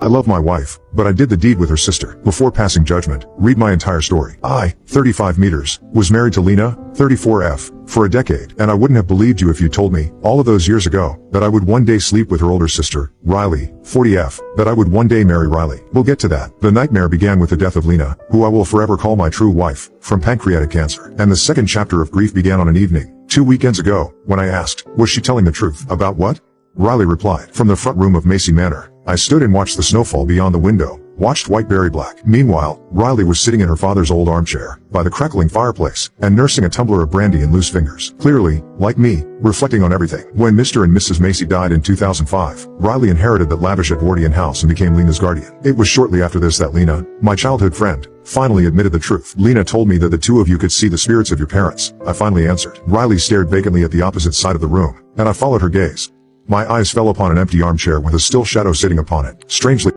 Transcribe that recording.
I love my wife, but I did the deed with her sister. Before passing judgment, read my entire story. I, 35 meters, was married to Lena, 34F, for a decade, and I wouldn't have believed you if you told me, all of those years ago, that I would one day sleep with her older sister, Riley, 40F, that I would one day marry Riley. We'll get to that. The nightmare began with the death of Lena, who I will forever call my true wife, from pancreatic cancer. And the second chapter of grief began on an evening, 2 weekends ago, when I asked, was she telling the truth? About what? Riley replied, from the front room of Macy Manor. I stood and watched the snowfall beyond the window, watched Whiteberry Black. Meanwhile, Riley was sitting in her father's old armchair, by the crackling fireplace, and nursing a tumbler of brandy in loose fingers. Clearly, like me, reflecting on everything. When Mr. and Mrs. Macy died in 2005, Riley inherited that lavish Edwardian house and became Lena's guardian. It was shortly after this that Lena, my childhood friend, finally admitted the truth. Lena told me that the two of you could see the spirits of your parents. I finally answered. Riley stared vacantly at the opposite side of the room, and I followed her gaze. My eyes fell upon an empty armchair with a still shadow sitting upon it. Strangely,